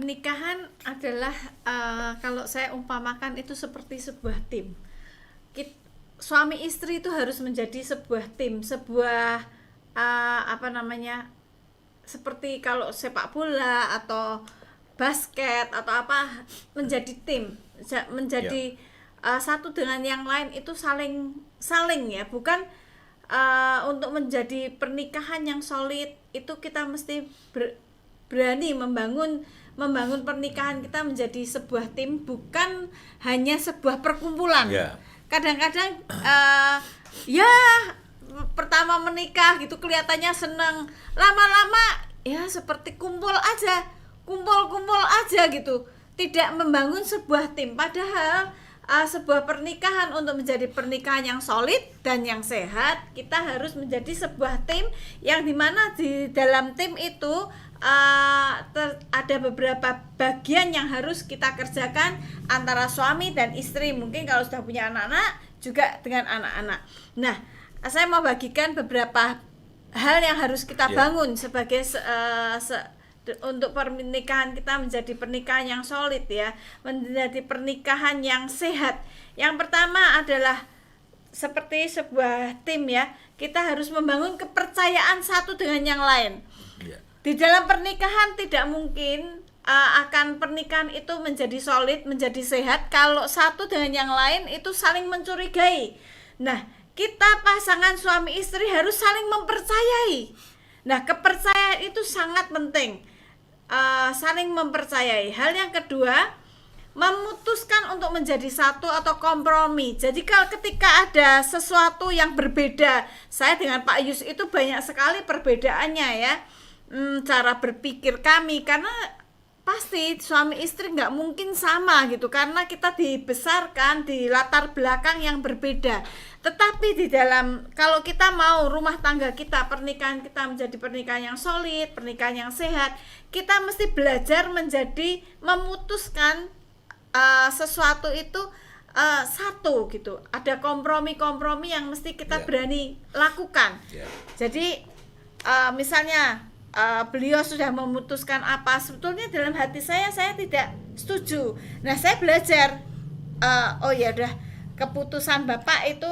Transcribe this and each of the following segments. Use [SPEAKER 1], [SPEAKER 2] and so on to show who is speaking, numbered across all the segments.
[SPEAKER 1] Pernikahan adalah kalau saya umpamakan itu seperti sebuah tim. Suami istri itu harus menjadi sebuah tim, sebuah seperti kalau sepak bola atau basket atau apa, menjadi tim, menjadi satu dengan yang lain itu saling ya, bukan untuk menjadi pernikahan yang solid itu kita mesti berani membangun pernikahan kita menjadi sebuah tim, bukan hanya sebuah perkumpulan. Kadang-kadang pertama menikah gitu kelihatannya senang, lama-lama ya seperti kumpul aja gitu, tidak membangun sebuah tim. Padahal sebuah pernikahan untuk menjadi pernikahan yang solid dan yang sehat, kita harus menjadi sebuah tim yang dimana di dalam tim itu ada beberapa bagian yang harus kita kerjakan antara suami dan istri. Mungkin kalau sudah punya anak-anak juga dengan anak-anak. Nah, saya mau bagikan beberapa hal yang harus kita bangun sebagai untuk pernikahan kita menjadi pernikahan yang solid ya, menjadi pernikahan yang sehat. Yang pertama adalah seperti sebuah tim ya, kita harus membangun kepercayaan satu dengan yang lain. Di dalam pernikahan tidak mungkin akan pernikahan itu menjadi solid, menjadi sehat kalau satu dengan yang lain itu saling mencurigai. Nah, kita pasangan suami istri harus saling mempercayai. Nah, kepercayaan itu sangat penting. Saling mempercayai. Hal yang kedua, memutuskan untuk menjadi satu atau kompromi. Jadi kalau ketika ada sesuatu yang berbeda, saya dengan Pak Yus itu banyak sekali perbedaannya ya. Cara berpikir kami, karena pasti suami istri nggak mungkin sama gitu, karena kita dibesarkan di latar belakang yang berbeda. Tetapi di dalam, kalau kita mau rumah tangga kita, pernikahan kita menjadi pernikahan yang solid, pernikahan yang sehat, kita mesti belajar menjadi memutuskan sesuatu itu satu gitu. Ada kompromi-kompromi yang mesti kita berani lakukan. Jadi misalnya beliau sudah memutuskan apa, sebetulnya dalam hati saya tidak setuju. Nah, saya belajar oh ya udah, keputusan Bapak itu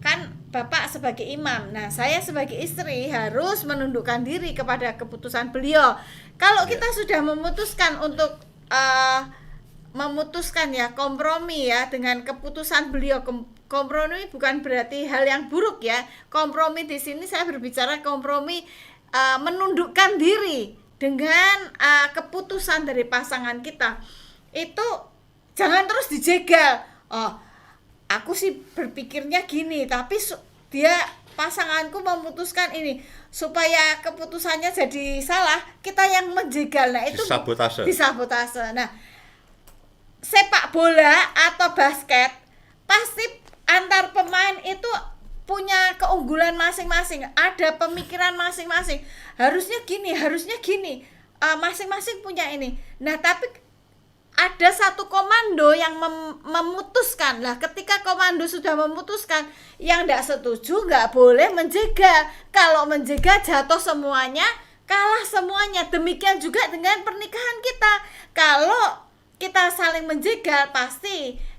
[SPEAKER 1] kan Bapak sebagai imam. Nah, saya sebagai istri harus menundukkan diri kepada keputusan beliau. Kalau kita sudah memutuskan untuk memutuskan ya kompromi ya dengan keputusan beliau, kompromi bukan berarti hal yang buruk ya. Kompromi di sini saya berbicara kompromi menundukkan diri dengan keputusan dari pasangan kita. Itu jangan terus dijegal. Oh, aku sih berpikirnya gini, tapi dia pasanganku memutuskan ini, supaya keputusannya jadi salah, kita yang menjegal. Nah, itu disabotase. Nah, sepak bola atau basket pasti antar pemain itu punya keunggulan masing-masing, ada pemikiran masing-masing. Harusnya gini, masing-masing punya ini. Nah, tapi ada satu komando yang memutuskan. Lah, ketika komando sudah memutuskan, yang tidak setuju nggak boleh menjegal. Kalau menjegal jatuh semuanya, kalah semuanya. Demikian juga dengan pernikahan kita. Kalau kita saling menjegal, pasti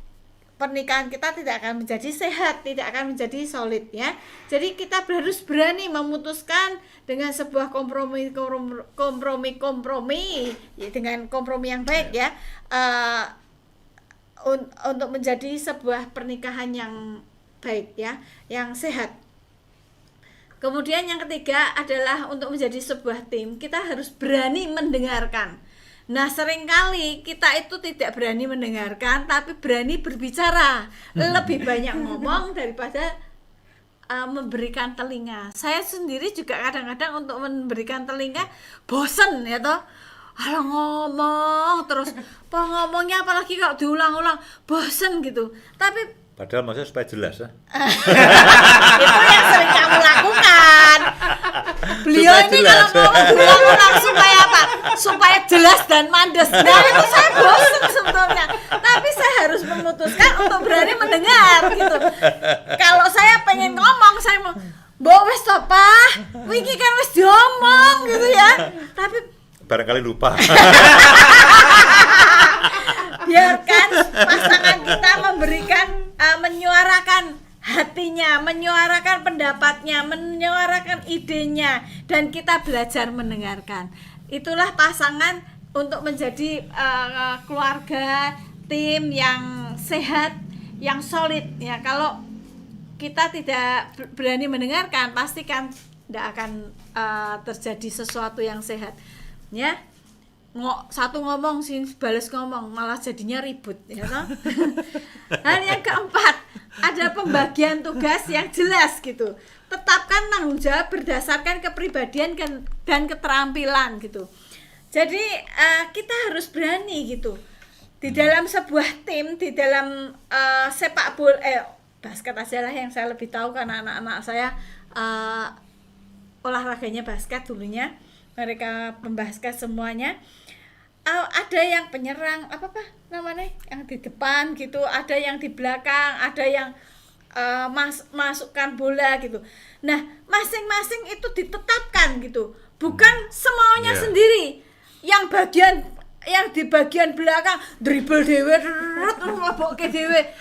[SPEAKER 1] pernikahan kita tidak akan menjadi sehat, tidak akan menjadi solid ya. Jadi kita harus berani memutuskan dengan sebuah kompromi ya, dengan kompromi yang baik ya, untuk menjadi sebuah pernikahan yang baik ya, yang sehat. Kemudian yang ketiga adalah untuk menjadi sebuah tim, kita harus berani mendengarkan. Nah, seringkali kita itu tidak berani mendengarkan, tapi berani berbicara. Lebih banyak ngomong daripada memberikan telinga. Saya sendiri juga kadang-kadang untuk memberikan telinga bosen ya toh. Alah, ngomong terus, ngomongnya apalagi kalau diulang-ulang, bosen gitu. Tapi
[SPEAKER 2] padahal maksudnya supaya jelas ya.
[SPEAKER 1] Itu yang sering kamu lakukan. Beliau supaya ini jelas. Kalau ngomong diulang-ulang supaya apa? Supaya jelas dan mandes. Nah, itu saya bosan sebetulnya. Tapi saya harus memutuskan untuk berani mendengar gitu. Kalau saya pengen ngomong, saya mau, "Mbok wis to, Pak. Wingi kan wis diomong," gitu ya. Tapi
[SPEAKER 2] barangkali lupa.
[SPEAKER 1] Biarkan pasangan kita memberikan menyuarakan hatinya, menyuarakan pendapatnya, menyuarakan idenya, dan kita belajar mendengarkan. Itulah pasangan untuk menjadi keluarga, tim yang sehat, yang solid ya. Kalau kita tidak berani mendengarkan, pastikan tidak akan terjadi sesuatu yang sehat ya. Satu ngomong sih balas ngomong, malah jadinya ribut ya toh. Hal yang keempat, ada pembagian tugas yang jelas gitu. Tetapkan tanggung jawab berdasarkan kepribadian dan keterampilan gitu. Jadi kita harus berani gitu di dalam sebuah tim, di dalam sepak bola, basket aja lah yang saya lebih tahu karena anak-anak saya olahraganya basket dulunya, mereka pembasket semuanya. Ada yang penyerang namanya yang di depan gitu, ada yang di belakang, ada yang masukkan bola gitu. Nah masing-masing itu ditetapkan gitu, bukan semaunya sendiri. Yang di bagian belakang dribble dewe, ngebokke dewe,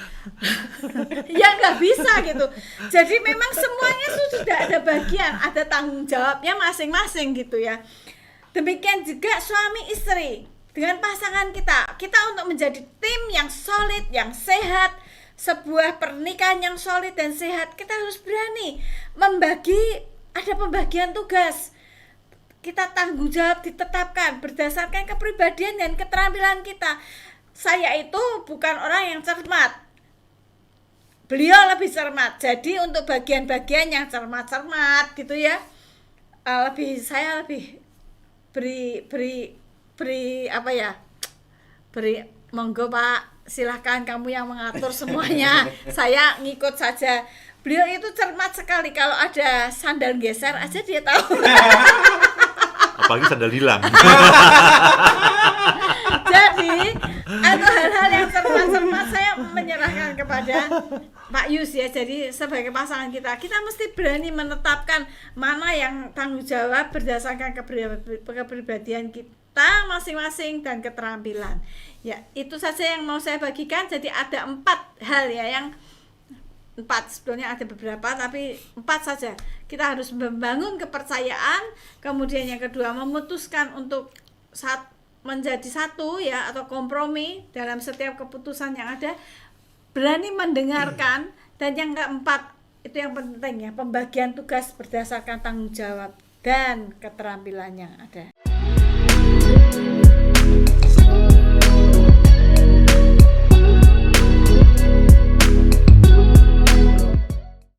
[SPEAKER 1] ya nggak bisa gitu. Jadi memang semuanya sudah ada bagian, ada tanggung jawabnya masing-masing gitu ya. Demikian juga suami istri dengan pasangan kita untuk menjadi tim yang solid, yang sehat, sebuah pernikahan yang solid dan sehat, kita harus berani ada pembagian tugas. Kita tanggung jawab ditetapkan berdasarkan kepribadian dan keterampilan kita. Saya itu bukan orang yang cermat, beliau lebih cermat. Jadi untuk bagian-bagian yang cermat gitu ya, saya lebih beri monggo Pak, silahkan kamu yang mengatur semuanya. Saya ngikut saja. Beliau itu cermat sekali, kalau ada sandal geser aja dia tahu.
[SPEAKER 2] Apalagi sandal hilang.
[SPEAKER 1] Jadi ada hal-hal yang cermat saya menyerahkan kepada Pak Yus ya. Jadi sebagai pasangan kita mesti berani menetapkan mana yang tanggung jawab berdasarkan kepribadian kita masing-masing dan keterampilan. Ya, itu saja yang mau saya bagikan. Jadi ada 4 hal ya, yang 4 sebetulnya ada beberapa tapi 4 saja. Kita harus membangun kepercayaan, kemudian yang kedua memutuskan untuk menjadi satu ya, atau kompromi dalam setiap keputusan yang ada, berani mendengarkan, dan yang keempat itu yang penting ya, pembagian tugas berdasarkan tanggung jawab dan keterampilan yang ada.